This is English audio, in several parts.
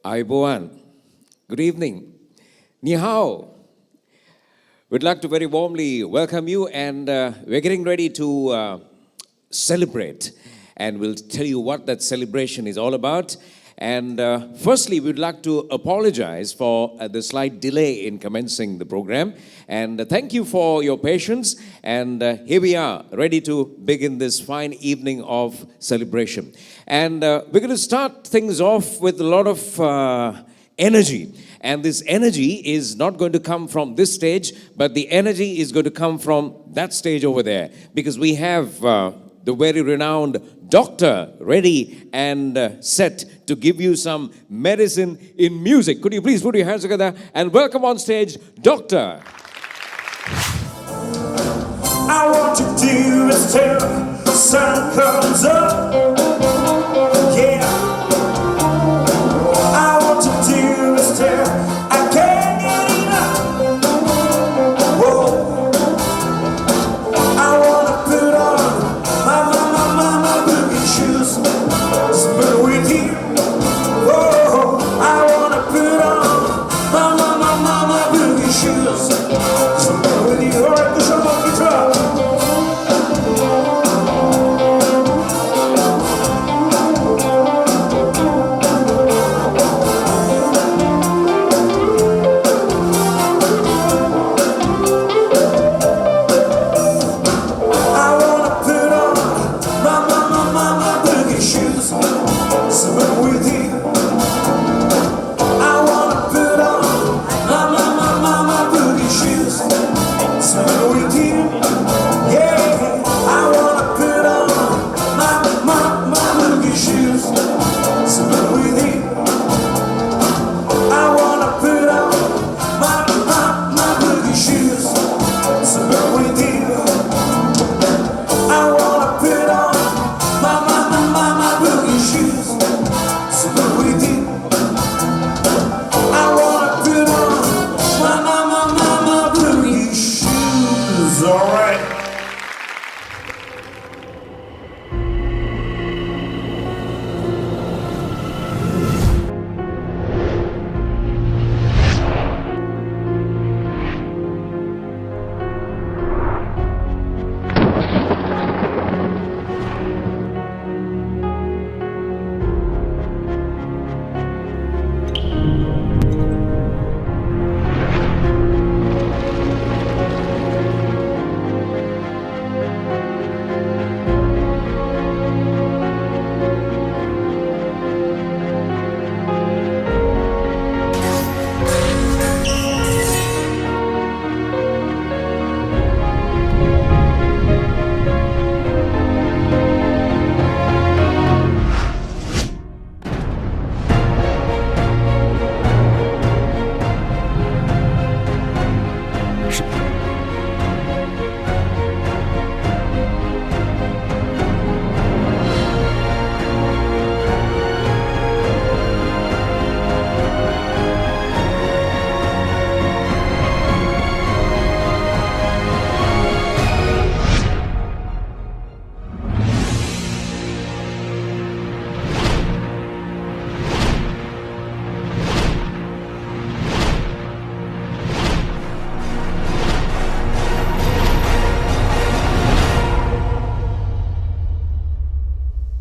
Aiboan. Good evening. Ni hao. We'd like to very warmly welcome you, and we're getting ready to celebrate. And we'll tell you what that celebration is all about. And firstly, we'd like to apologize for the slight delay in commencing the program. And thank you for your patience. And here we are, ready to begin this fine evening of celebration. And we're going to start things off with a lot of energy. And this energy is not going to come from this stage, but the energy is going to come from that stage over there. Because we have the very renowned doctor ready and set to give you some medicine in music. Could you please put your hands together and welcome on stage, Doctor. I want to do is till the sun comes up. Yeah. I want to do is till I can't get enough. Whoa. I want to put on my boogie shoes. Spin with you. Whoa. I want to put on my boogie shoes. Spin with you. All right, push up on the guitar.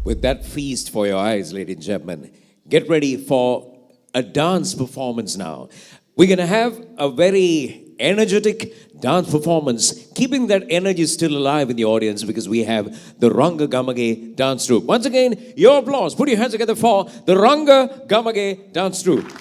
With that feast for your eyes, ladies and gentlemen, get ready for a dance performance now. We're going to have a very energetic dance performance, keeping that energy still alive in the audience, because we have the Ranga Gamage dance troupe. Once again, your applause. Put your hands together for the Ranga Gamage dance troupe.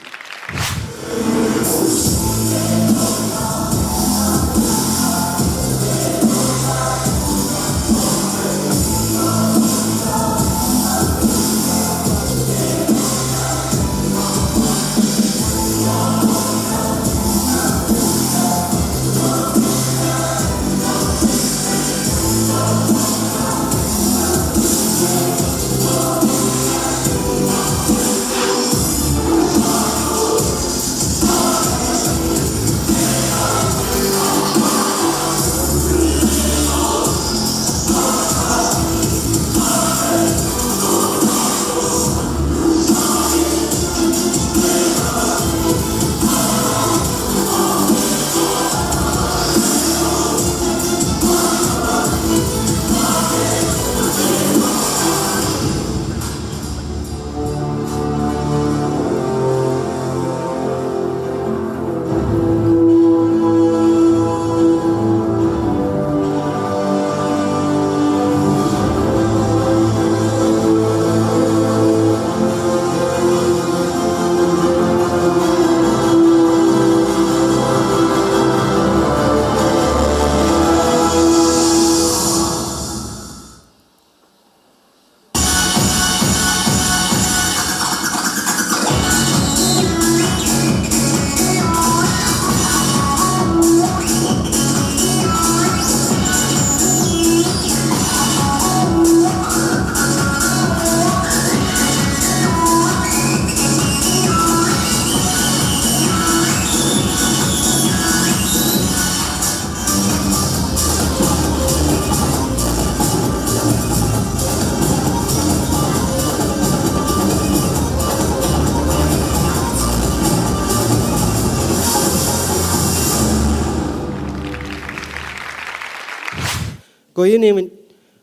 Good evening,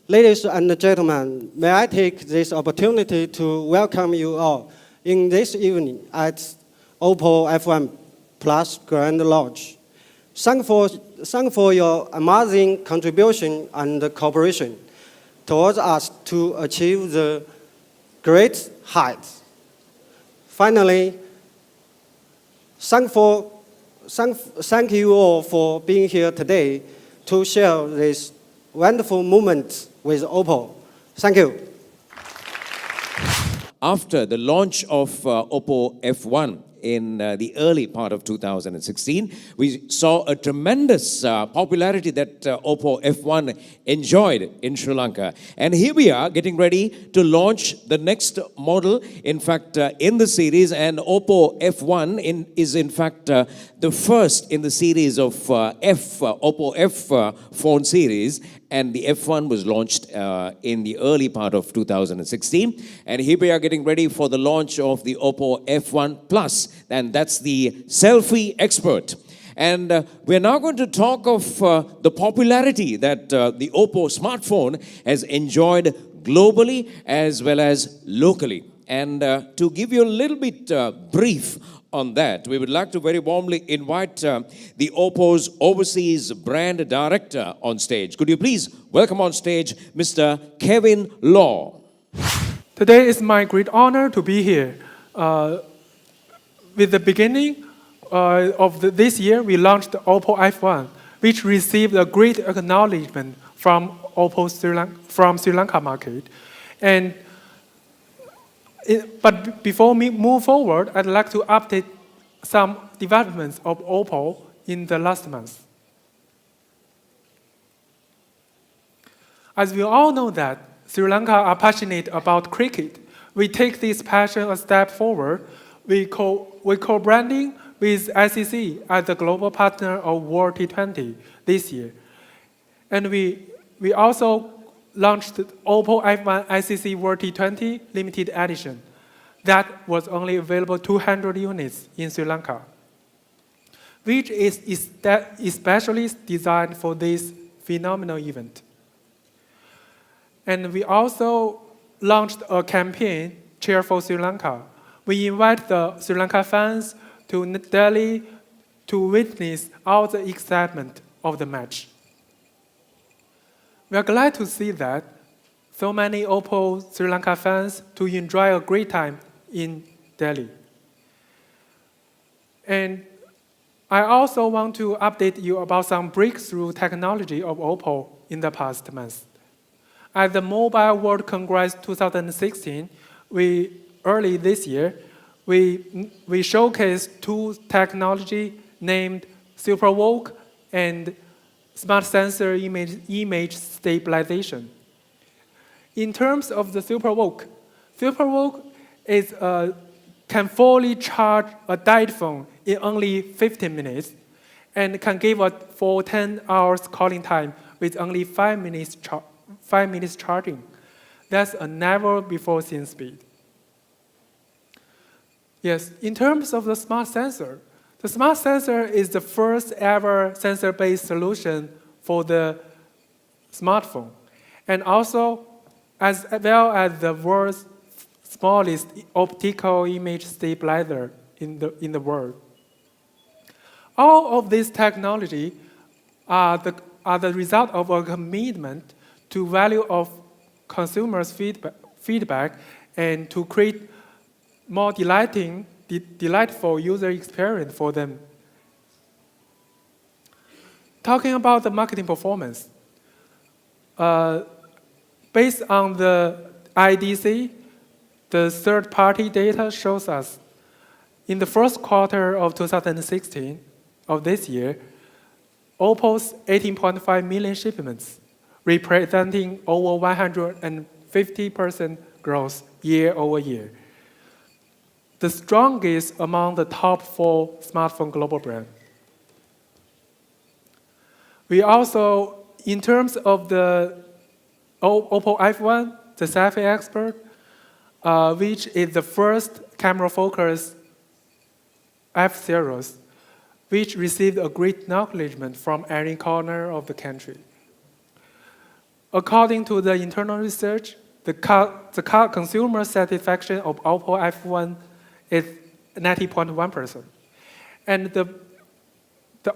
ladies and gentlemen. May I take this opportunity to welcome you all in this evening at OPPO F1 Plus Grand Launch. Thank for your amazing contribution and cooperation towards us to achieve the great heights. Finally, thank you all for being here today to share this wonderful moment with OPPO. Thank you. After the launch of OPPO F1 in the early part of 2016, we saw a tremendous popularity that OPPO F1 enjoyed in Sri Lanka. And here we are getting ready to launch the next model, in fact, in the series. And OPPO F1 is in fact the first in the series of OPPO F phone series. And the F1 was launched in the early part of 2016. And here we are getting ready for the launch of the OPPO F1 Plus. And that's the selfie expert. And we're now going to talk of the popularity that the OPPO smartphone has enjoyed globally as well as locally. And to give you a little bit brief on that, we would like to very warmly invite the OPPO's Overseas Brand Director on stage. Could you please welcome on stage Mr. Kevin Law. Today is my great honor to be here. With the beginning of this year, we launched the OPPO F1, which received a great acknowledgement from from Sri Lanka market. But before we move forward, I'd like to update some developments of OPPO in the last month. As we all know that Sri Lanka are passionate about cricket, we take this passion a step forward. We co-branding with ICC as the global partner of World T20 this year. And we also launched OPPO F1 ICC World T20 limited edition. That was only available 200 units in Sri Lanka, which is especially designed for this phenomenal event. And we also launched a campaign, Cheer for Sri Lanka. We invite the Sri Lanka fans to Delhi to witness all the excitement of the match. We are glad to see that so many OPPO Sri Lanka fans to enjoy a great time in Delhi. And I also want to update you about some breakthrough technology of OPPO in the past months. At the Mobile World Congress 2016, early this year, we showcased two technology named SuperVoke and Smart Sensor image stabilization. In terms of the SuperVoke can fully charge a dial phone in only 15 minutes and can give us for 10 hours calling time with only 5 minutes charging. That's a never before seen speed. Yes, in terms of the smart sensor is the first ever sensor-based solution for the smartphone, and also as well as the world's smallest optical image stabilizer in the world. All of this technology are the result of a commitment to value of consumers' feedback and to create more delightful user experience for them. Talking about the marketing performance, based on the IDC, the third-party data shows us in the first quarter of 2016 of this year, OPPO's 18.5 million shipments, representing over 150% growth year over year. The strongest among the top 4 smartphone global brands. We also, in terms of the OPPO F1, the selfie expert, which is the first camera-focused F-series, which received a great acknowledgement from every corner of the country. According to the internal research, the consumer satisfaction of OPPO F1 is 90.1%. And the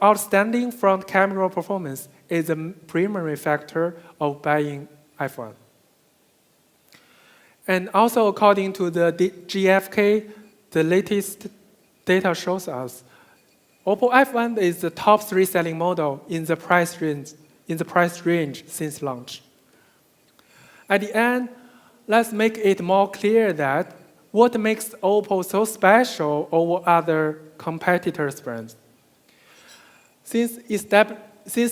outstanding front camera performance is a primary factor of buying iPhone. And also according to the GfK, the latest data shows us OPPO F1 is the top 3 selling model in the price range since launch. At the end, let's make it more clear that what makes OPPO so special over other competitors' brands. Since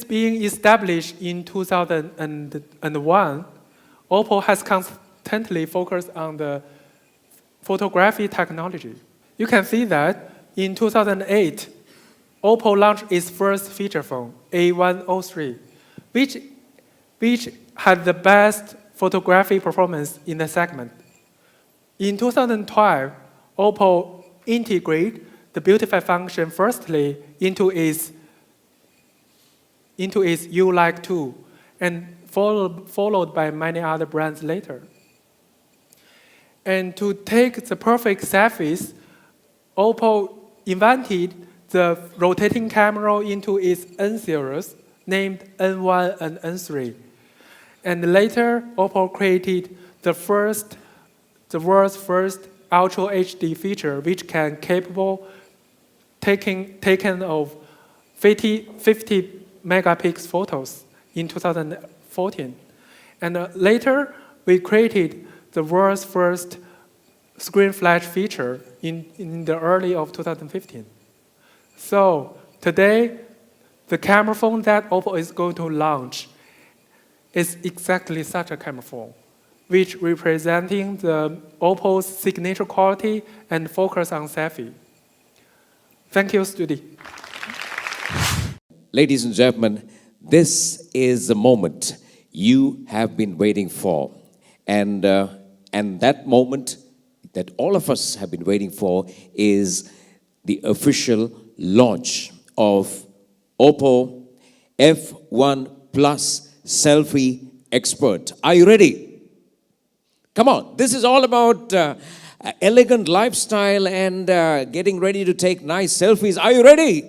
being established in 2001, OPPO has constantly focused on the photography technology. You can see that in 2008, OPPO launched its first feature phone, A103, which had the best photography performance in the segment. In 2012, OPPO integrated the beautify function firstly into its You Like tool, and followed by many other brands later. And to take the perfect selfies, OPPO invented the rotating camera into its N series, named N1 and N3. And later, OPPO created the world's first Ultra HD feature, which can capable taken of 50 megapixel photos in 2014. And later, we created the world's first screen flash feature in the early of 2015. So today, the camera phone that OPPO is going to launch is exactly such a camera phone, which representing the OPPO's signature quality and focus on selfie. Thank you, Studi. Ladies and gentlemen, this is the moment you have been waiting for. And that moment that all of us have been waiting for is the official launch of OPPO F1 Plus Selfie Expert. Are you ready? Come on, this is all about elegant lifestyle and getting ready to take nice selfies. Are you ready?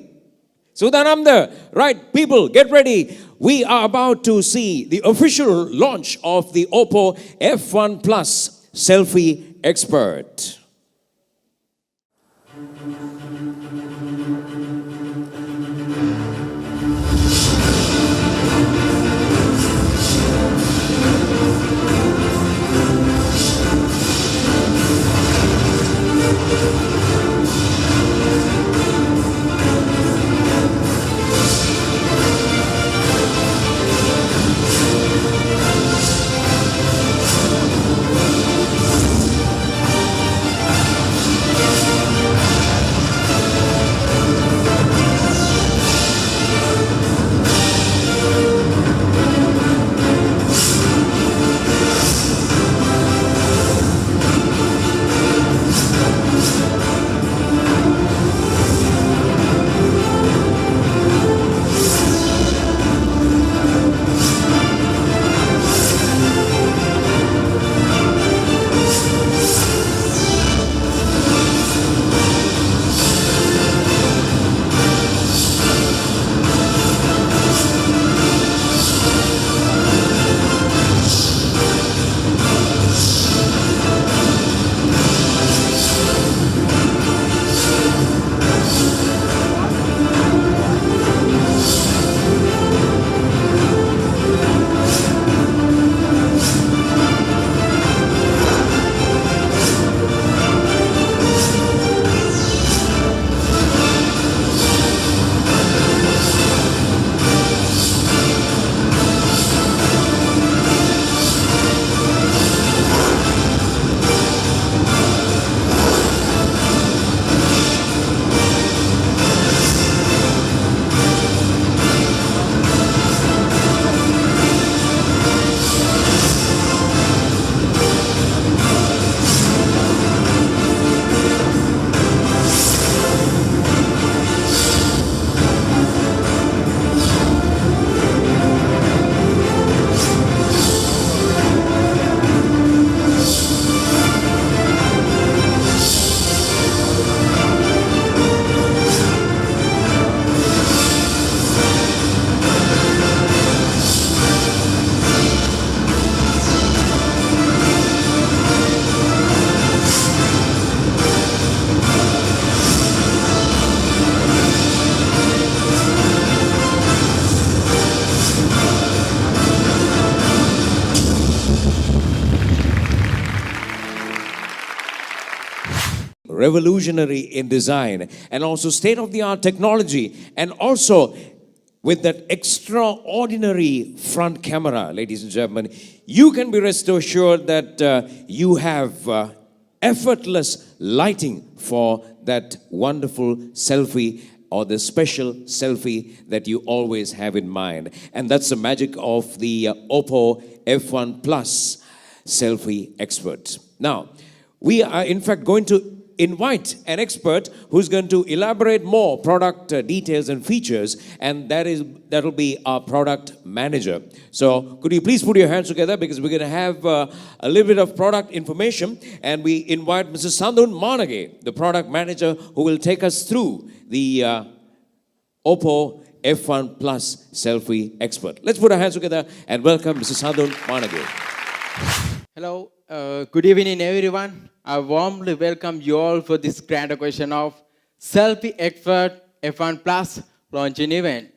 Sudanamda, right, people, get ready. We are about to see the official launch of the OPPO F1 Plus Selfie Expert. revolutionary in design, and also state-of-the-art technology, and also with that extraordinary front camera, ladies and gentlemen, you can be rest assured that you have effortless lighting for that wonderful selfie or the special selfie that you always have in mind. And that's the magic of the OPPO F1 Plus selfie expert. Now, we are in fact going to invite an expert who's going to elaborate more product details and features, and that'll be our product manager. So could you please put your hands together, because we're going to have a little bit of product information, and we invite Mrs. Sandun Manage, the product manager, who will take us through the OPPO F1 Plus selfie expert. Let's put our hands together and welcome Mrs. Sandun Manage. Hello, good evening everyone. I warmly welcome you all for this grand occasion of Selfie Expert F1 Plus launching event.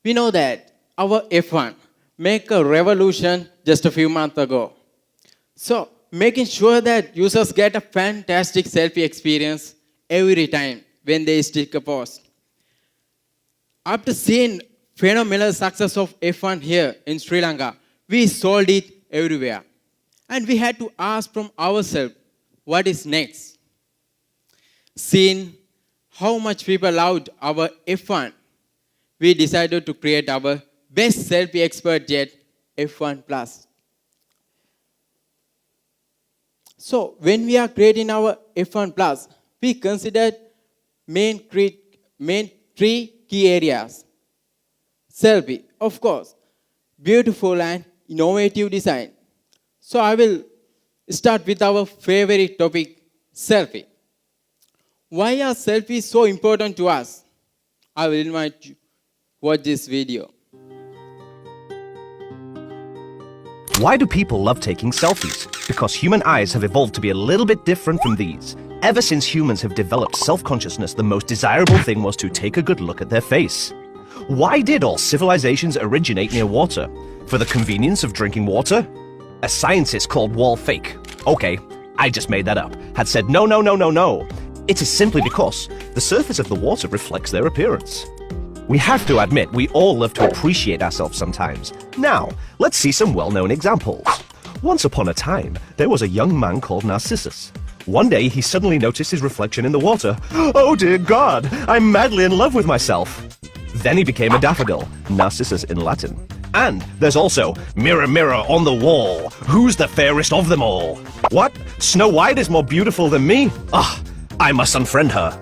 We know that our F1 made a revolution just a few months ago. So, making sure that users get a fantastic selfie experience every time when they stick a post. After seeing phenomenal success of F1 here in Sri Lanka, we sold it everywhere. And we had to ask from ourselves, what is next? Seeing how much people loved our F1, we decided to create our best selfie expert yet, F1 Plus. So when we are creating our F1 Plus, we considered main three key areas. Selfie, of course, beautiful and innovative design. So I will start with our favorite topic, selfie. Why are selfies so important to us? I will invite you to watch this video. Why do people love taking selfies? Because human eyes have evolved to be a little bit different from these. Ever since humans have developed self-consciousness, the most desirable thing was to take a good look at their face. Why did all civilizations originate near water? For the convenience of drinking water? A scientist called Wall Fake, okay, I just made that up, had said no. It is simply because the surface of the water reflects their appearance. We have to admit, we all love to appreciate ourselves sometimes. Now, let's see some well-known examples. Once upon a time, there was a young man called Narcissus. One day, he suddenly noticed his reflection in the water. Oh dear God, I'm madly in love with myself. Then he became a daffodil, Narcissus in Latin. And there's also, mirror, mirror on the wall, who's the fairest of them all? What? Snow White is more beautiful than me? I must unfriend her.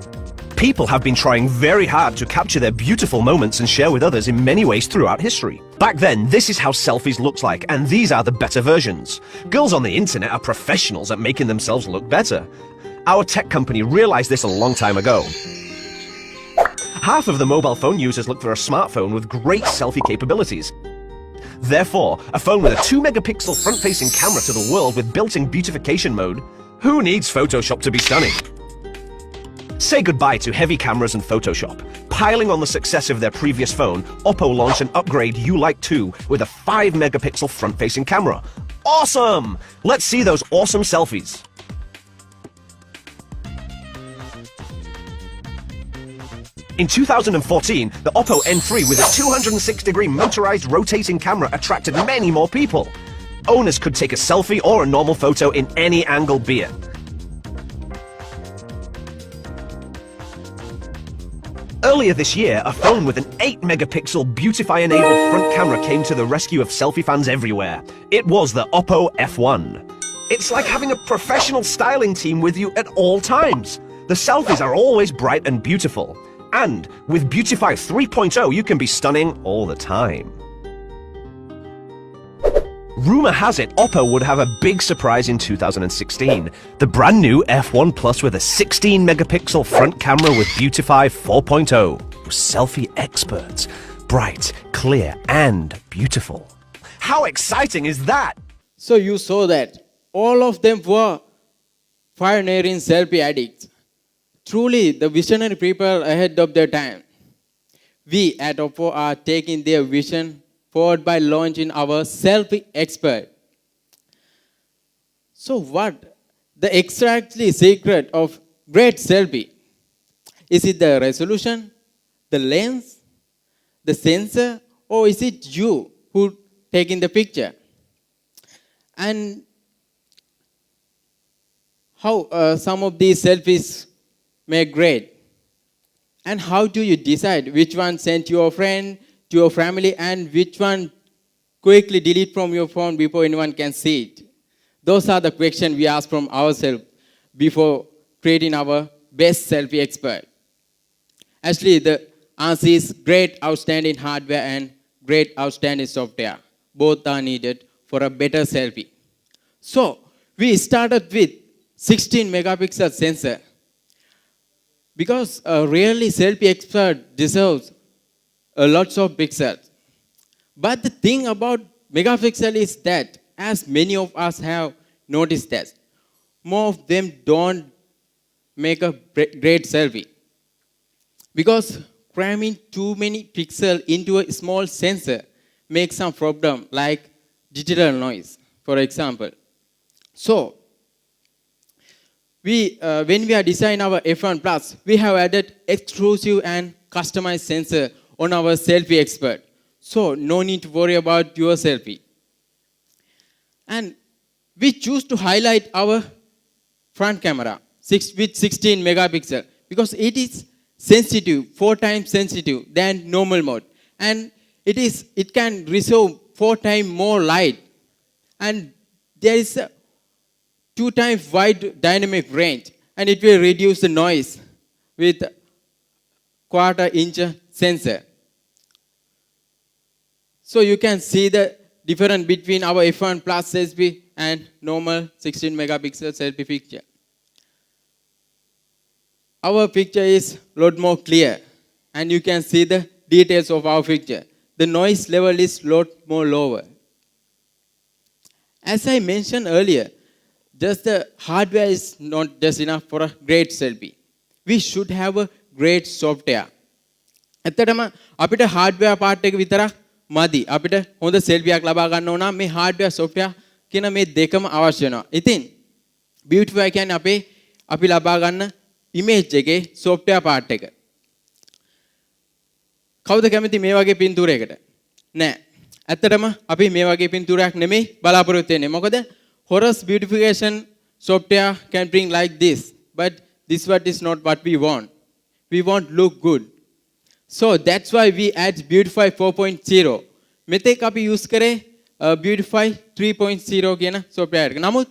People have been trying very hard to capture their beautiful moments and share with others in many ways throughout history. Back then, this is how selfies looked like, and these are the better versions. Girls on the internet are professionals at making themselves look better. Our tech company realized this a long time ago. Half of the mobile phone users look for a smartphone with great selfie capabilities. Therefore, a phone with a 2-megapixel front-facing camera to the world with built-in beautification mode. Who needs Photoshop to be stunning? Say goodbye to heavy cameras and Photoshop. Piling on the success of their previous phone, OPPO launched an upgrade U-Lite 2 with a 5-megapixel front-facing camera. Awesome! Let's see those awesome selfies. In 2014, the OPPO N3 with a 206-degree motorized rotating camera attracted many more people. Owners could take a selfie or a normal photo in any angle be it. Earlier this year, a phone with an 8-megapixel beautify-enabled front camera came to the rescue of selfie fans everywhere. It was the OPPO F1. It's like having a professional styling team with you at all times. The selfies are always bright and beautiful. And with Beautify 3.0, you can be stunning all the time. Rumor has it OPPO would have a big surprise in 2016. The brand new F1 Plus with a 16-megapixel front camera with Beautify 4.0. Selfie experts. Bright, clear, and beautiful. How exciting is that? So you saw that all of them were pioneering selfie addicts. Truly, the visionary people ahead of their time. We at OPPO are taking their vision forward by launching our Selfie Expert. So what the exactly secret of great selfie? Is it the resolution, the lens, the sensor, or is it you who taking the picture? And how some of these selfies make great? And how do you decide which one sent to your friend, to your family, and which one quickly delete from your phone before anyone can see it? Those are the questions we ask from ourselves before creating our best selfie expert. Actually, the answer is great outstanding hardware and great outstanding software. Both are needed for a better selfie. So, we started with 16 megapixel sensor. Because a really selfie expert deserves lots of pixels. But the thing about megapixel is that, as many of us have noticed that, more of them don't make a great selfie. Because cramming too many pixels into a small sensor makes some problem like digital noise, for example. So, when we are designing our F1 Plus, we have added exclusive and customized sensor on our selfie expert. So, no need to worry about your selfie. And we choose to highlight our front camera with 16 megapixel because it is sensitive, 4 times sensitive than normal mode. And it can receive 4 times more light. And there is a 2 times wide dynamic range, and it will reduce the noise with quarter-inch sensor. So you can see the difference between our F1 Plus selfie and normal 16 megapixel selfie picture. Our picture is a lot more clear, and you can see the details of our picture. The noise level is a lot more lower. As I mentioned earlier, just the hardware is not just enough for a great selfie. We should have a great software. ඇත්තටම අපිට hardware part එක විතරක් මදි. අපිට හොඳ selfie එකක් ලබා ගන්න ඕන නම් මේ hardware software කියන මේ දෙකම අවශ්‍ය වෙනවා. ඉතින් beautify කියන්නේ අපි ලබා ගන්න image එකේ software part එක. කවුද කැමති මේ වගේ පින්තූරයකට? නෑ. ඇත්තටම අපි මේ වගේ පින්තූරයක් නෙමෙයි බලාපොරොත්තු වෙන්නේ. මොකද Horus beautification software can bring like this, but this what is not what we want. We want look good. So that's why we add Beautify 4.0. මෙතෙක් අපි use කරේ Beautify 3.0 කියන software එක. නමුත්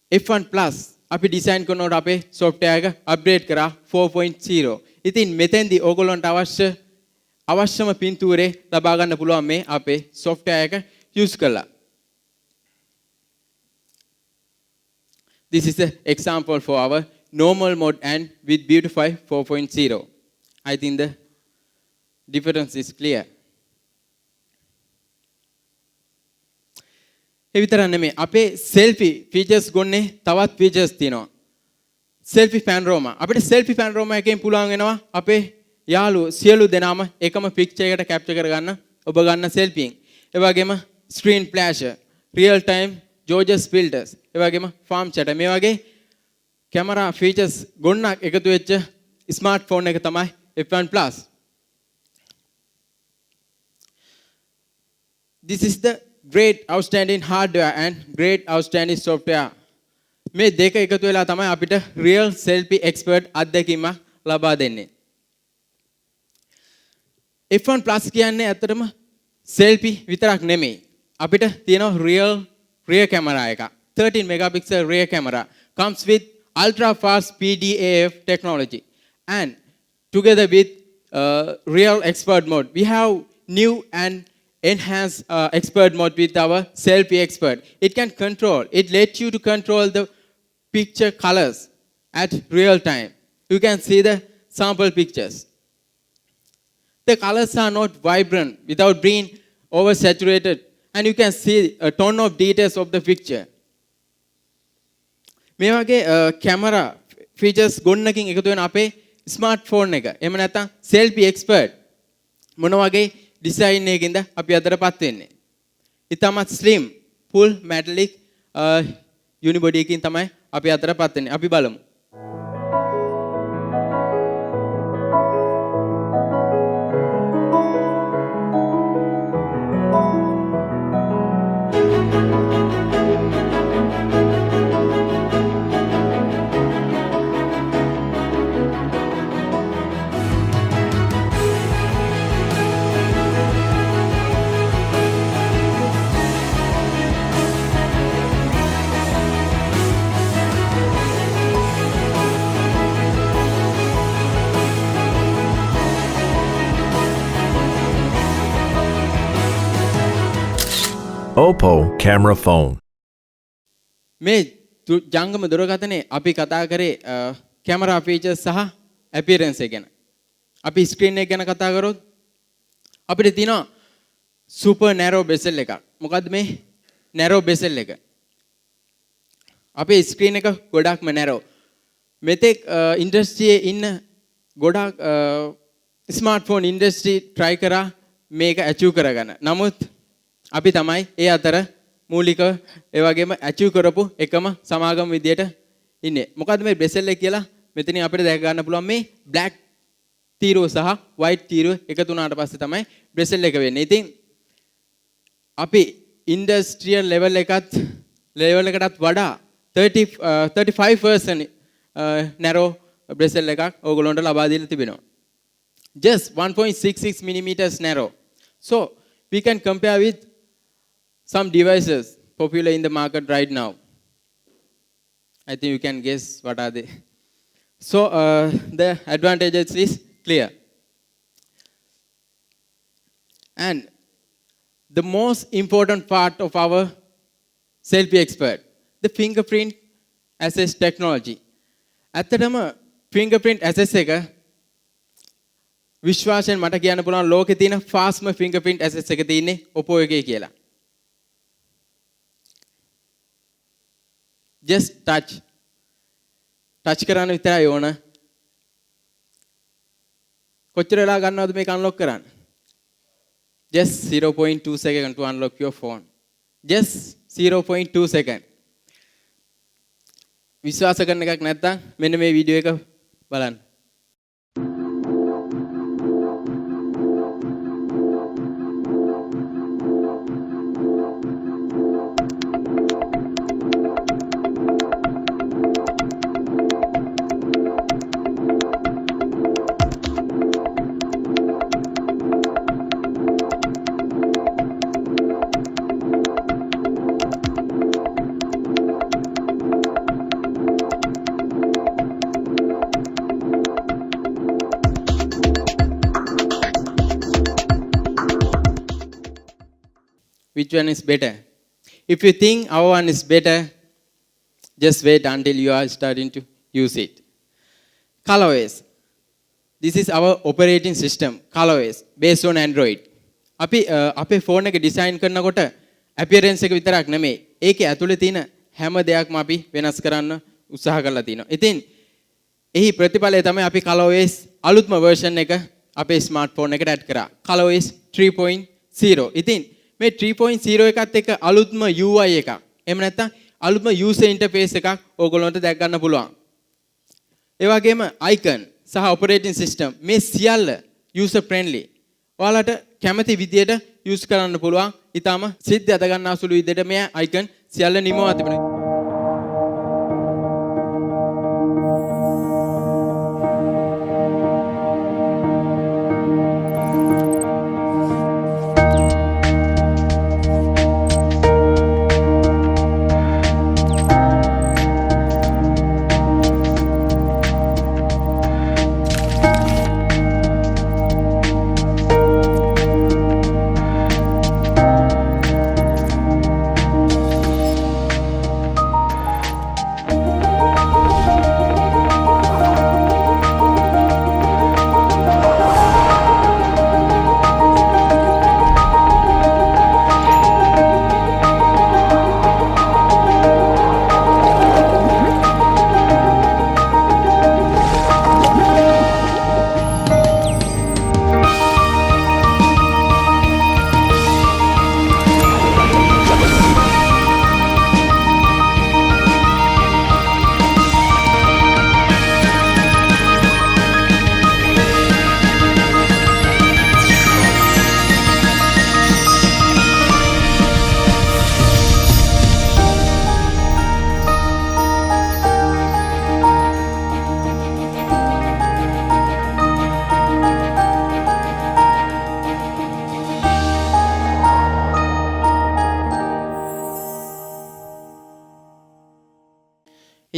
F1 Plus අපි design කරනකොට අපේ software එක upgrade කරා 4.0. ඉතින් මෙතෙන්දී ඕගොල්ලන්ට අවශ්‍යම පින්තූරේ ලබා ගන්න පුළුවන් මේ අපේ software එක use කරලා. This is an example for our normal mode and with Beautify 4.0. I think the difference is clear. ඒ විතර නෙමෙයි අපේ selfie features ගොන්නේ තවත් features තියෙනවා. selfie panorama. අපිට selfie panorama එකෙන් පුළුවන් වෙනවා අපේ යාළුවෝ සියලු දෙනාම එකම picture එකට capture කරගන්න ඔබ ගන්න selfie එකෙන්. ඒ වගේම screen flasher, real time George's filters, ඒ වගේම farm chatter මේ වගේ camera features ගොන්නක් එකතු වෙච්ච smartphone එක තමයි F1 Plus. This is the great outstanding hardware and great outstanding software. මේ දෙක එකතු වෙලා තමයි අපිට real selfie expert අත්දැකීමක් ලබා දෙන්නේ. F1 Plus කියන්නේ ඇත්තටම selfie විතරක් නෙමෙයි. අපිට තියෙනවා real rear camera එක. 13 megapixel rear camera comes with ultra fast PDAF technology and together with real expert mode we have new and enhanced expert mode with our selfie expert. It can control, it lets you to control the picture colors at real time. You can see the sample pictures. The colors are not vibrant without being oversaturated, and you can see a ton of details of the picture. මේ වගේ camera features ගොන්නකින් එකතු වෙන අපේ smartphone එක. එහෙම නැත්නම් selfie expert මොන වගේ design එකකින්ද අපි අතරපත් වෙන්නේ. ඉතාමත් slim full metallic unibody එකකින් තමයි අපි අතරපත් වෙන්නේ. අපි බලමු. OPPO camera phone. මේ ජංගම දුරකථනයේ අපි කතා කරේ කැමරා ෆීචර්ස් සහ අපියරන්ස් එක ගැන. අපි ස්ක්‍රීන් එක ගැන කතා කරොත් අපිට තියෙනවා සුපර් නැරෝ බෙසල් එකක්. මොකද්ද මේ නැරෝ බෙසල් එක? අපේ ස්ක්‍රීන් එක ගොඩක්ම නැරෝ. මෙතෙක් ඉන්ඩස්ට්‍රියේ ඉන්න ගොඩක් ස්මාර්ට්ෆෝන් ඉන්ඩස්ට්‍රි try කරා මේක achieve කරගන්න. නමුත් අපි තමයි ඒ අතර මූලික ඒ වගේම achieve කරපු එකම සමාගම විදියට ඉන්නේ. මොකද්ද මේ බෙසල් එක කියලා? මෙතනින් අපිට දැක ගන්න පුළුවන් මේ black තීරුව සහ white තීරුව එකතු වුණාට පස්සේ තමයි බෙසල් එක වෙන්නේ. ඉතින් අපි ඉන්ඩස්ට්‍රියල් ලෙවල් එකටත් වඩා 35% narrow bezel එකක් ඕගොල්ලන්ට ලබා දීලා තිබෙනවා. Just 1.66 millimeters narrow. So we can compare with some devices popular in the market right now. I think you can guess what are they. So the advantages is clear. And the most important part of our selfie expert, the fingerprint access technology. ඇත්තටම fingerprint access එක විශ්වාසයෙන් මට කියන්න පුළුවන් ලෝකේ තියෙන fastම fingerprint access එක තියෙන්නේ OPPO එකේ කියලා. Just touch කරන්න විතරයි ඕන. කොච්චර වෙලා ගන්නවද මේක unlock කරන්න? Just 0.2 second to unlock your phone. Just 0.2 second. විශ්වාස කරන එකක් නැත්නම් මෙන්න මේ වීඩියෝ එක බලන්න. Which one is better? If you think our one is better, just wait until you are starting to use it. ColorOS. This is our operating system, ColorOS, based on Android. අපේ phone එක design කරනකොට appearance එක විතරක් නෙමෙයි. ඒකේ ඇතුලේ තියෙන හැම දෙයක්ම අපි වෙනස් කරන්න උත්සාහ කරලා තිනවා. ඉතින් එහි ප්‍රතිඵලය තමයි අපි ColorOS අලුත්ම version එක අපේ ස්මාර්ට්ෆෝන් එකට add කරා. ColorOS 3.0. ඉතින් මේ 3.0 එකත් එක්ක අලුත්ම UI එකක්. එහෙම නැත්නම් අලුත්ම user interface එකක් ඕගොල්ලන්ට දැක් ගන්න පුළුවන්. ඒ වගේම icon සහ operating system මේ සියල්ල user friendly. ඔයාලට කැමති විදියට use කරන්න පුළුවන්. ඊටාම සිද්ධ අද ගන්න අසුළු විදියට මේ icon සියල්ල නිමවා තිබෙනවා.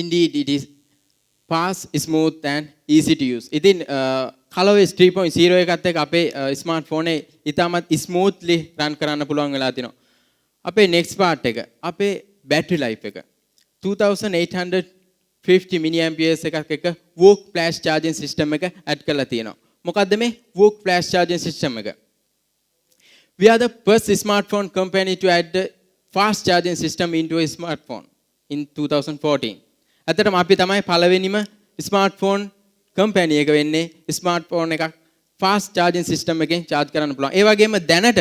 Indeed, it is fast, smooth and easy to use. ඉතින් ColorOS 3.0 එකත් එක්ක අපේ ස්මාර්ට්ෆෝන් එක ඉතාමත් ස්මූත්ලි රන් කරන්න පුළුවන් වෙලා තිනවා. අපේ next part එක අපේ battery life එක 2850 milliamperes එකක් එක Wok flash charging system එක add කරලා තියෙනවා. මොකද්ද මේ Wok flash charging system එක? We are the first smartphone company to add the fast charging system into a smartphone in 2014. අතටම අපි තමයි පළවෙනිම smartphone company එක වෙන්නේ smartphone එකක් fast charging system එකෙන් charge කරන්න පුළුවන්. ඒ වගේම දැනට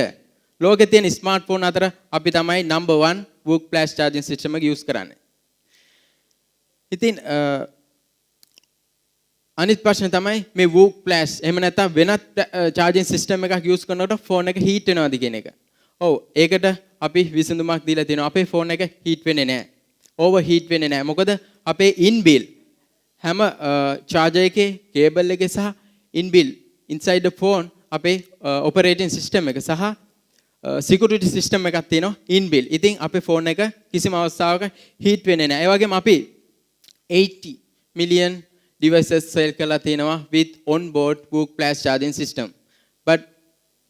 ලෝකේ තියෙන smartphone අතර අපි තමයි number 1 Wok flash charging system එක use කරන්නේ. ඉතින් අනිත් ප්‍රශ්නේ තමයි මේ Wok flash එහෙම නැත්නම් වෙනත් charging system එකක් use කරනකොට phone එක heat වෙනවද කියන එක. ඔව් ඒකට අපි විසඳුමක් දීලා තියෙනවා. අපේ phone එක heat වෙන්නේ නැහැ. overheat වෙන්නේ නැහැ. මොකද අපේ inbuilt හැම charger එකේ cable එකේ සහ inbuilt inside the phone අපේ operating system එක සහ security system එකක් තියෙනවා inbuilt. ඉතින් අපේ phone එක කිසිම අවස්ථාවක heat වෙන්නේ නැහැ. ඒ වගේම අපි 80 million devices sell කරලා තියෙනවා with on-board Wok flash charging system. But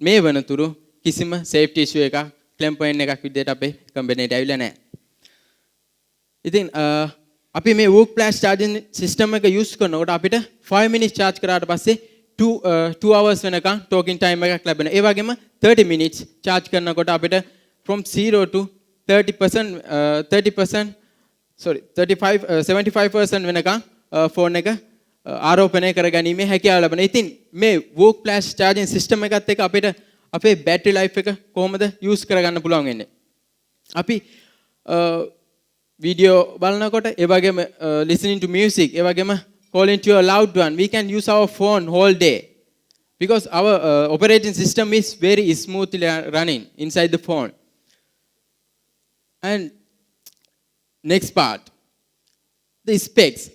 මේ වෙනතුරු කිසිම safety issue එකක් claim point එකක් විදිහට අපේ company එකට ඇවිල්ලා නැහැ. ඉතින් අපි මේ Wok flash charging system එක use කරනකොට අපිට 5 minutes charge කරාට පස්සේ 2 hours වෙනකන් talking time එකක් ලැබෙනවා. ඒ වගේම 30 minutes charge කරනකොට අපිට from 0 to 75% වෙනකන් phone එක ආරෝපණය කරගැනීමේ හැකියාව ලැබෙනවා. ඉතින් මේ Wok flash charging system එකත් එක්ක අපිට අපේ battery life එක කොහොමද use කරගන්න පුළුවන් වෙන්නේ? අපි video බලනකොට ඒ වගේම listening to music ඒ වගේම calling to your loved one, we can use our phone whole day because our operating system is very smoothly running inside the phone. And next part, the specs.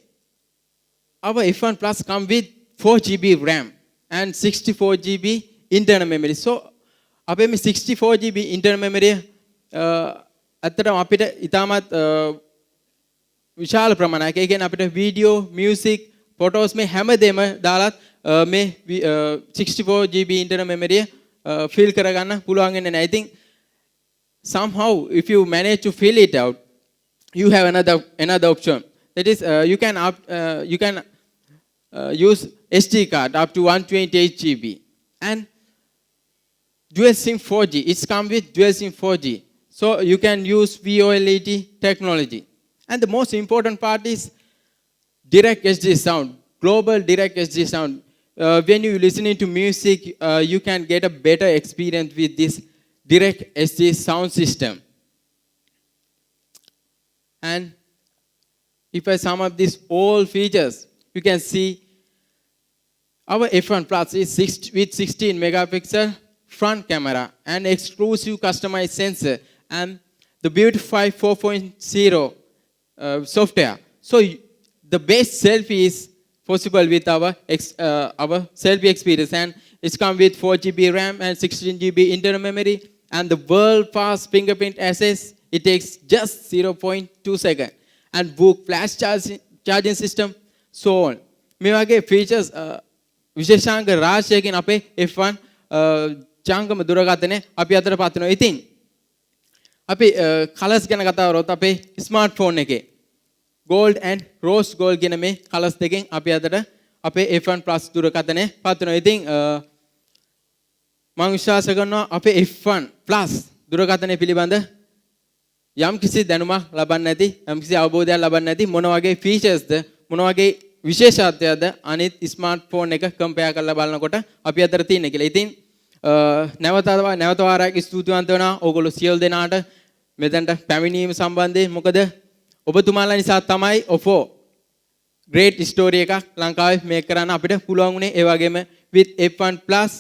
Our F1 Plus come with 4GB RAM and 64GB internal memory. So අපේ මේ 64GB internal memory අතරම අපිට ඉතාමත් විශාල ප්‍රමාණයක්. ඒ කියන්නේ අපිට video, music, photos මේ හැමදේම දාලත් මේ 64GB internal memory fill කරගන්න පුළුවන් වෙන්නේ නැහැ. I think somehow if you manage to fill it out, you have another option. That is you can use SD card up to 128GB and dual SIM 4G. It's come with dual SIM 4G. So you can use VOLED technology. And the most important part is direct HD sound, global direct HD sound. When you listening to music, you can get a better experience with this direct HD sound system. And if I sum up these all features, you can see our F1 Plus is with 16 megapixel front camera and exclusive customized sensor and the Beautify 4.0 software. So the best selfie is possible with our selfie experience, and it's come with 4GB RAM and 16GB internal memory and the world fast fingerprint access. It takes just 0.2 seconds and Wok flash charging system, so on. මේ වගේ features විශේෂාංග රාශියකින් අපේ F1 ජංගම දුරකථනය අපි අතර පත්වනවා. ඉතින් අපි colours ගැන කතා කරොත් අපේ ස්මාර්ට්ෆෝන් එකේ gold and rose gold කියන මේ කලර්ස් දෙකෙන් අපි අතර අපේ F1 Plus දුරකථනය පත්වනවා. ඉතින් මම විශ්වාස කරනවා අපේ F1 Plus දුරකථනය පිළිබඳ යම් කිසි දැනුමක් ලබන්න නැති, යම් කිසි අවබෝධයක් ලබන්න නැති මොන වගේ featuresද, මොන වගේ විශේෂත්වයක්ද අනිත් ස්මාර්ට්ෆෝන් එක කම්පෙයාර් කරලා බලනකොට අපි අතර තියෙන කියලා. ඉතින් නැවත වාරයක් ස්තුතිවන්ත වෙනවා ඕගොල්ලෝ සියලු දෙනාට මෙතනට පැමිණීම සම්බන්ධයෙන්. මොකද ඔබතුමාලා නිසා තමයි OPPO great story එකක් ලංකාවේ මේක කරන්න අපිට පුළුවන් වුණේ. ඒ වගේම with F1 Plus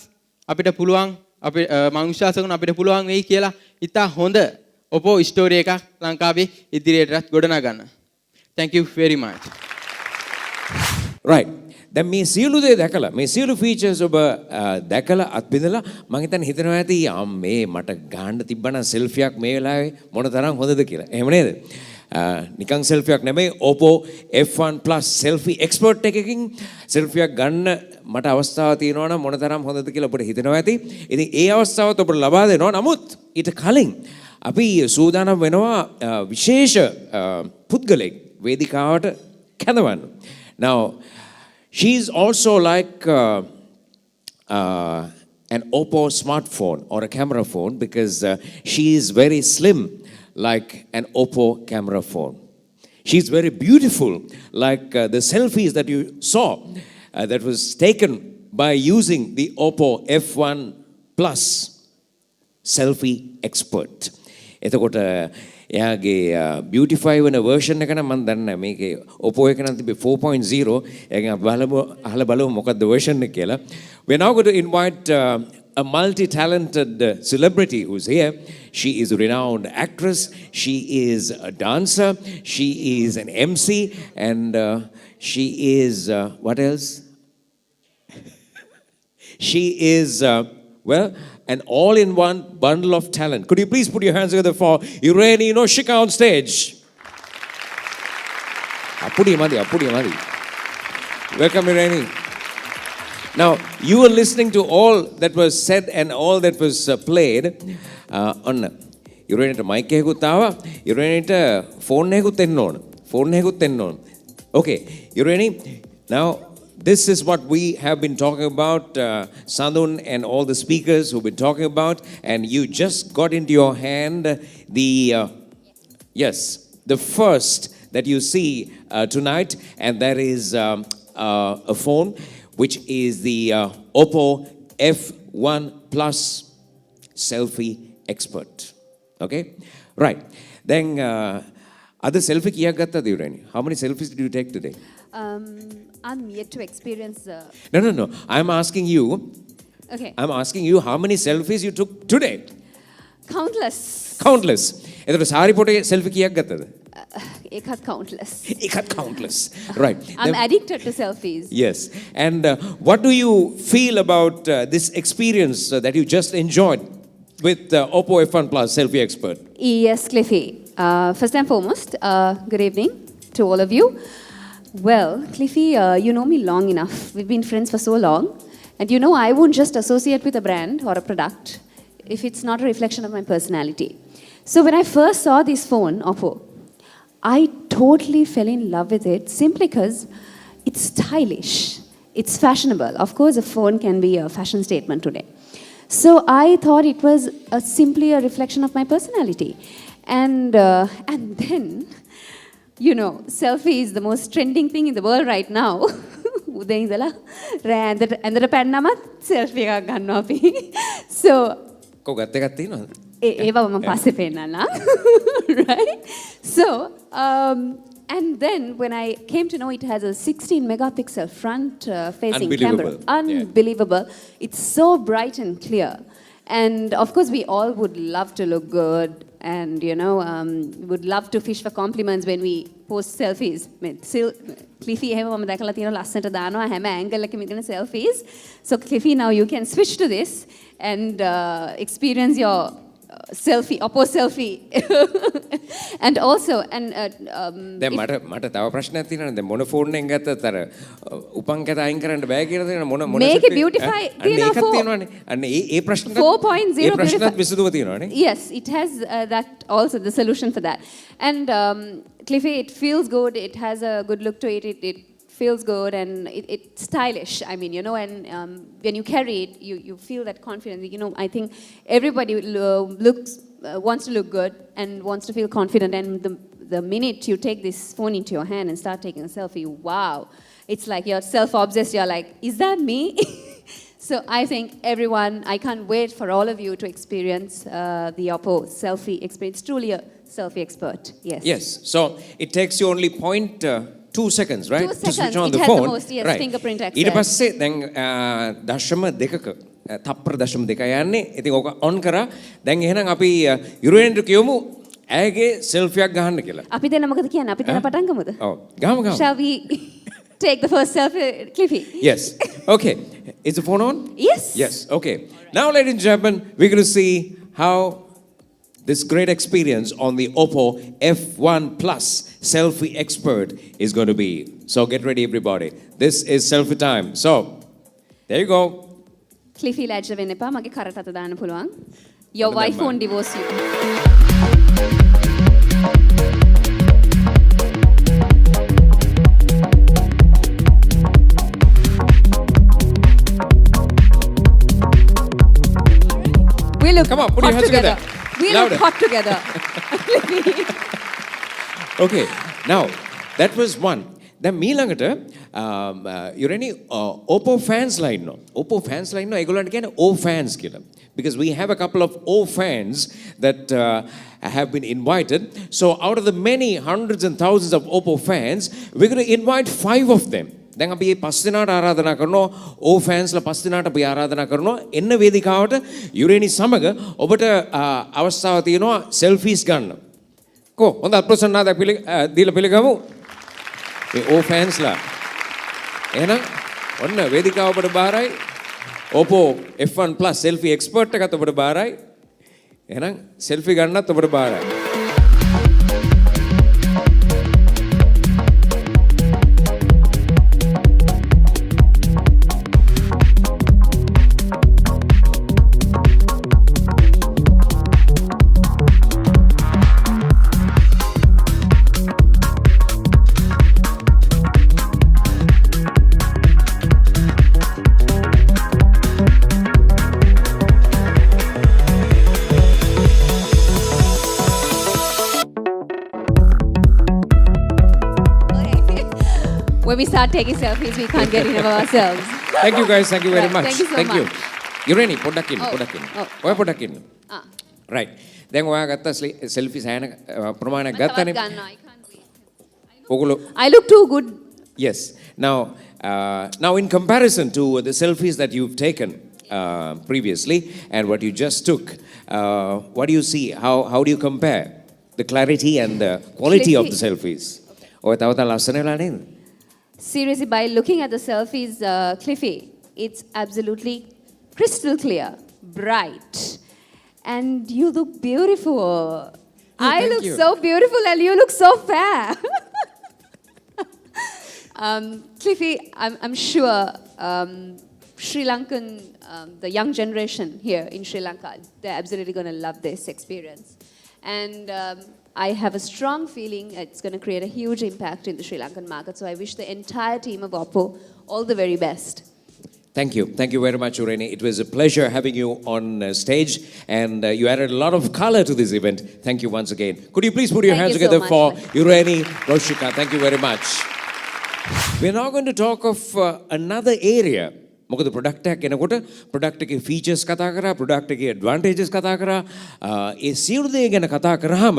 අපිට පුළුවන් මම විශ්වාස කරනවා අපිට පුළුවන් වෙයි කියලා ඉතා හොඳ OPPO story එකක් ලංකාවේ ඉදිරියටත් ගොඩනගන්න. Thank you very much. Right. දැන් මේ සියලු දේ දැකලා මේ සියලු ෆීචර්ස් ඔබ දැකලා අත්විඳලා මම හිතනවා ඇති මේ මට ගන්න තිබ්බනම් සෙල්ෆියක් මේ වෙලාවේ මොන තරම් හොඳද කියලා. එහෙම නේද? නිකන් සෙල්ෆියක් නෙමෙයි OPPO F1 Plus selfie expert එකකින් සෙල්ෆියක් ගන්න මට අවස්ථාවක් තියෙනවා නම් මොන තරම් හොඳද කියලා ඔබට හිතනවා ඇති. ඉතින් ඒ අවස්ථාවත් ඔබට ලබා දෙනවා. නමුත් ඊට කලින් අපි සූදානම් වෙනවා විශේෂ පුද්ගලෙක් වේදිකාවට කැඳවන්න. Now, she's also like an OPPO smartphone or a camera phone because she is very slim like an OPPO camera phone. She's very beautiful like the selfies that you saw that was taken by using the OPPO F1 Plus selfie expert. එතකොට එයාගේ beautify වෙන version එක නම් මම දන්නේ නැහැ. මේකේ OPPO එක නම් තිබේ 4.0. ඒකෙන් බලමු අහලා බලමු මොකක්ද version එක කියලා. We're now going to invite a multi-talented celebrity who's here. She is a renowned actress. She is a dancer. She is an MC. And she is, what else? She is, well, an all-in-one bundle of talent. Could you please put your hands together for Irene Noshika on stage? Appudi madi. Welcome, Irene. Now, you were listening to all that was said and all that was played on Irene mic එකකුත් ආවා. Irene phone එකකුත් එන්න ඕන. Okay, Irene, now this is what we have been talking about, Sandun and all the speakers who've been talking about, and you just got into your hand the, yes, the first that you see tonight, and that is a phone which is the OPPO F1 Plus selfie expert. Okay? Right. Then, other selfie kiyak gattad Irene? How many selfies did you take today? I'm yet to experience. No. I'm asking you. Okay. I'm asking you how many selfies you took today? Countless. එතකොට sari පොටේ selfie කියක් ගත්තද? Ekhat countless. Countless. Right. I'm addicted to selfies. Yes. And what do you feel about this experience that you just enjoyed with OPPO F1 Plus selfie expert? Yes, Cliffy. First and foremost, good evening to all of you. Well, Cliffy, you know me long enough. We've been friends for so long. And you know I won't just associate with a brand or a product if it's not a reflection of my personality. So when I first saw this phone, OPPO, I totally fell in love with it simply because it's stylish. It's fashionable. Of course, a phone can be a fashion statement today. So I thought it was simply a reflection of my personality. And then, you know, selfie is the most trending thing in the world right now. උදේ ඉඳලා රෑ ඇඳට පැන්නමත් selfie එකක් ගන්නවා අපි. So කොගත් එකක් තියෙනවද? ඒව මම පස්සේ පෙන්නන්නම්. Right? So, and then when I came to know it has a 16 megapixel front facing camera. Unbelievable. Yeah. It's so bright and clear. And of course, we all would love to look good and, you know, would love to fish for compliments when we post selfies. Cliffy, එහෙම මම දැකලා තියෙනවා ලස්සනට දානවා හැම angle එකකින් ඉගෙන selfies. So Cliffy, now you can switch to this and experience your selfie, OPPO selfie. And also, and දැන් මට තව ප්‍රශ්නයක් තියෙනවා. දැන් මොන ෆෝන් එකෙන් ගත්තත් අර උපන් කැත අයින් කරන්න බෑ කියලා තියෙනවා. මොන මේක beautify තියෙනවා ඒකත් තියෙනවානේ. අන්න ඒ ප්‍රශ්නට 4.0 ඒ ප්‍රශ්නත් විසඳුම තියෙනවානේ. Yes, it has that also, the solution for that. And Cliffy, it feels good. It has a good look to it. It feels good and it's stylish. I mean, you know, and when you carry it, you feel that confidence. You know, I think everybody wants to look good and wants to feel confident. And the minute you take this phone into your hand and start taking a selfie, wow, it's like you're self-obsessed. You're like, is that me? So I think everyone, I can't wait for all of you to experience the OPPO selfie experience. Truly a selfie expert. Yes. Yes. So it takes you only 2 seconds, right? 2 seconds. To switch on it the has phone. The most, yes, right. fingerprint access. ඊට පස්සේ දැන් දශම දෙකක තප්පර දශම දෙක යන්නේ. ඉතින් ඕක on කරා. දැන් එහෙනම් අපි යුරේන්ට කියමු ඇගේ selfie එකක් ගහන්න කියලා. අපි දෙන්න මොකද කියන්නේ? අපි දෙන්න පටන් ගමුද? ඔව්. ගහමු. Shall we take the first selfie, Cliffy? Yes. Okay. Is the phone on? Yes. Yes. Okay. Now, ladies and gentlemen, we're going to see how this great experience on the OPPO F1 Plus selfie expert is going to be. So get ready, everybody. This is selfie time. So, there you go. Cliffy ලැජ්ජ වෙන්න එපා. මගේ කරට අත දාන්න පුළුවන්. Your wife won't divorce you. We look Come on, put your hot hands together. together. We Louder. look hot together. Okay, now that was one. දැන් මීළඟට යුරෙනි OPPO fans ලා ඉන්නවා. OPPO fans ලා ඉන්නවා. ඒගොල්ලන්ට කියන්නේ O fans කියලා. Because we have a couple of O fans that have been invited. So out of the many hundreds and thousands of OPPO fans, we're going to invite 5 of them. දැන් අපි මේ 5 දෙනාට ආරාධනා කරනවා O fans ලා 5 දෙනාට අපි ආරාධනා කරනවා එන්න වේදිකාවට යුරෙනි සමග ඔබට අවස්ථාව තියෙනවා selfies ගන්න. කො හොඳ ප්‍රසන්නාදයක් දීලා පිළිගමු. මේ O fans ලා. එහෙනම් ඔන්න වේදිකාව ඔබට බාරයි. OPPO F1 Plus selfie expert එකත් ඔබට බාරයි. එහෙනම් selfie ගන්නත් ඔබට බාරයි. When we start taking selfies, we can't get enough of ourselves. Thank you guys. Thank you very Right, much. thank you so Thank you. much. යුරෙනි පොඩ්ඩක් ඉන්න Oh, පොඩ්ඩක් ඉන්න. oh. ඔය පොඩ්ඩක් ඉන්න. Ah. Right. දැන් ඔයා ගත්ත selfie සෑහෙන ප්‍රමාණයක් මම තවත් ගත්තානේ. ගන්නවා. I can't wait. ඔගොල්ලෝ I look too good. Yes. Now in comparison to the selfies that you've taken previously and what you just took, what do you see? How do you compare the clarity and the quality of the selfies? ඔය තව තව ලස්සන වෙලා නේද? Seriously, by looking at the selfies, Cliffy, it's absolutely crystal clear, bright, and you look beautiful. I thank look you. so beautiful, and you look so fair. Cliffy, I'm sure Sri Lankan, the young generation here in Sri Lanka, they're absolutely going to love this experience. And I have a strong feeling it's going to create a huge impact in the Sri Lankan market. So I wish the entire team of OPPO all the very best. Thank you. Thank you very much, Ureni. It was a pleasure having you on stage, and you added a lot of color to this event. Thank you once again. Could you please put your Thank hands you so together much, for Mike. Ureni Roshika? Thank you very much. We're now going to talk of another area. මොකද product එකක් එනකොට product එකේ features කතා කරා, product එකේ advantages කතා කරා, ඒ සියලු දේ ගැන කතා කරාම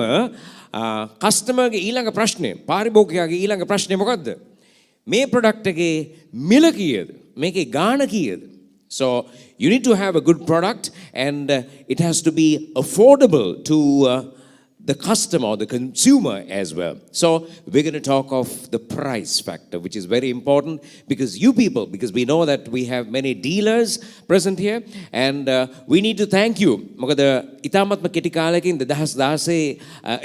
කස්ටමර්ගේ ඊළඟ ප්‍රශ්නේ, පාරිභෝගිකයාගේ ඊළඟ ප්‍රශ්නේ මොකද්ද? මේ ප්‍රොඩක්ට් එකේ මිල කීයද? මේකේ ගාණ කීයද? So you need to have a good product, and it has to be affordable to the customer or the consumer as well. So we're going to talk of the price factor, which is very important because you people, because we know that we have many dealers present here, and we need to thank you. මොකද ඉතාමත්ම කෙටි කාලයකින් 2016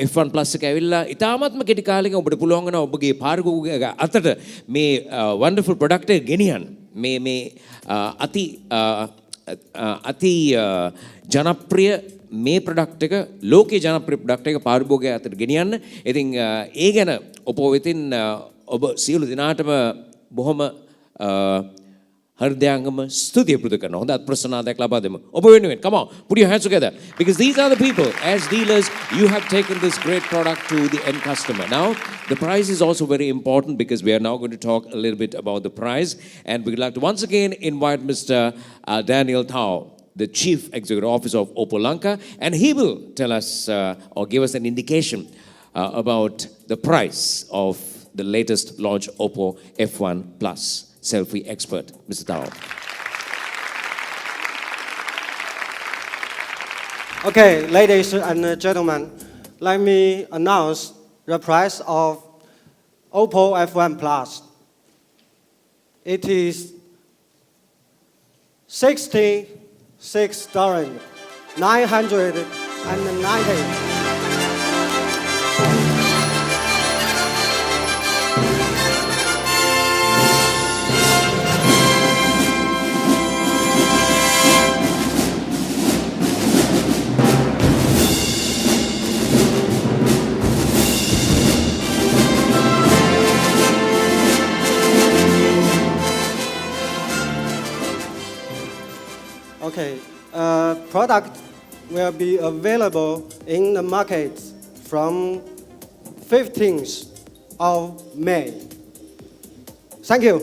F1 Plus එක ඇවිල්ලා ඉතාමත්ම කෙටි කාලයකින් ඔබට පුළුවන් වෙනවා ඔබගේ පාරිභෝගික අතට මේ wonderful product එක ගෙනියන්න. මේ අති ජනප්‍රිය මේ ප්‍රොඩක්ට් එක ලෝකේ ජනප්‍රිය ප්‍රොඩක්ට් එක පාරිභෝගිකයා අතට ගෙනියන්න. ඉතින් ඒ ගැන OPPO වෙතින් ඔබ සියලු දිනාටම බොහොම හෘදයාංගම ස්තුතිය පුද කරනවා. හොඳ ප්‍රසන්නාදයක් ලබා දෙමු. ඔබ වෙනුවෙන්. Come on, put your hands together. Because these are the people, as dealers, you have taken this great product to the end customer. Now, the price is also very important because we are now going to talk a little bit about the price. And we'd like to once again invite Mr. Daniel Thao, the Chief Executive Officer of OPPO Lanka, and he will tell us or give us an indication about the price of the latest launch OPPO F1 Plus selfie expert. Mr. Thao. Okay, ladies and gentlemen, let me announce the price of OPPO F1 Plus. It is $66,990. Okay, product will be available in the market from 15th of May. Thank you.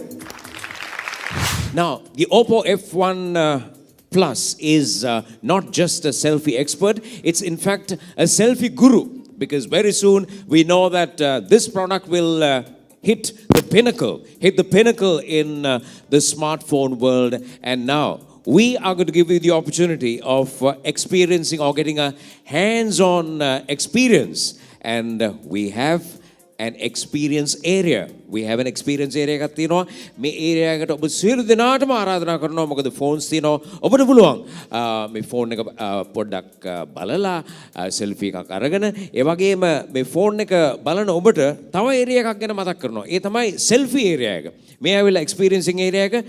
Now, the OPPO F1 Plus is not just a selfie expert, it's in fact a selfie guru, because very soon we know that this product will hit the pinnacle in the smartphone world. And now we are going to give you the opportunity of experiencing or getting a hands-on experience. And we have an experience area. We have an experience area එකක් තියෙනවා. මේ area එකට ඔබ සියලු දෙනාටම ආරාධනා කරනවා. මොකද phones තියෙනවා. ඔබට පුළුවන් මේ phone එක පොඩ්ඩක් බලලා selfie එකක් අරගෙන ඒ වගේම මේ phone එක බලන ඔබට තව area එකක් ගැන මතක් කරනවා. ඒ තමයි selfie area එක. මේ ඇවිල්ලා experiencing area එක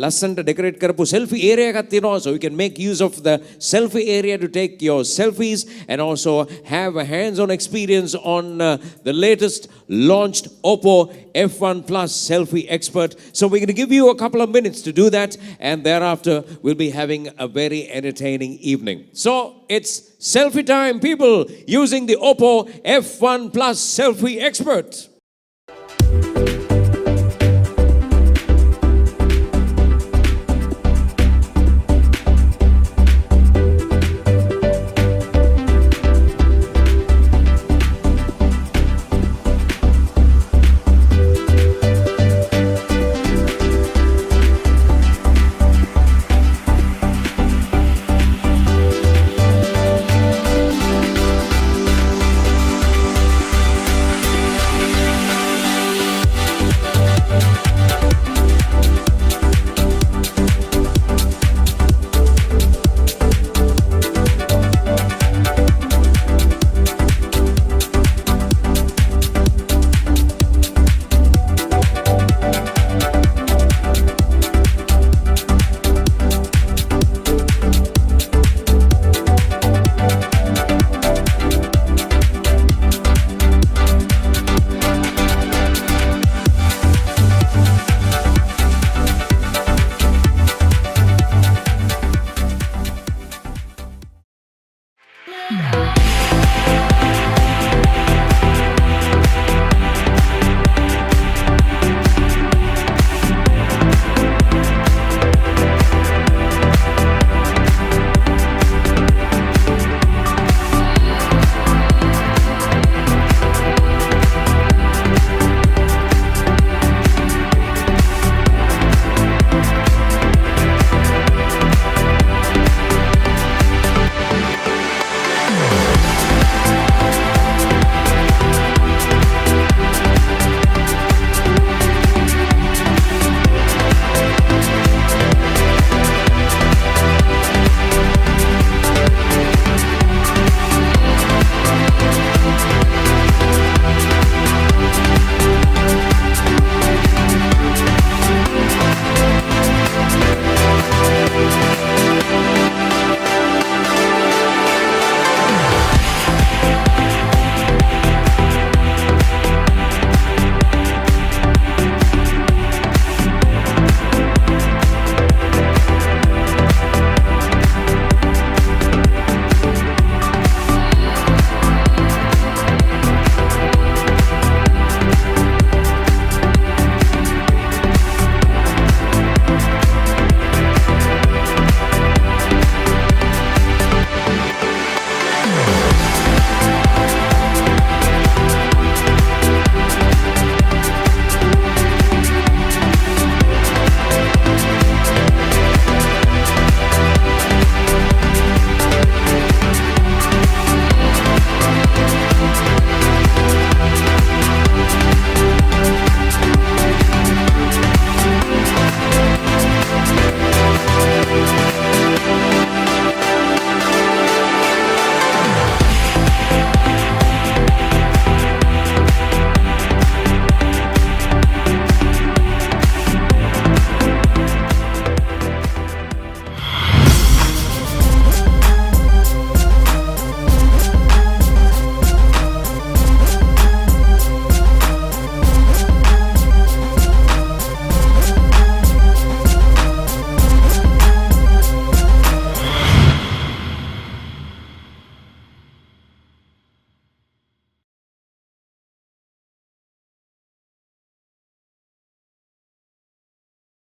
ලස්සනට decorate කරපු selfie area එකක් තියෙනවා. So you can make use of the selfie area to take your selfies and also have a hands-on experience on the latest launched OPPO F1 Plus selfie expert. So we're going to give you a couple of minutes to do that, and thereafter we'll be having a very entertaining evening. So it's selfie time, people, using the OPPO F1 Plus selfie expert.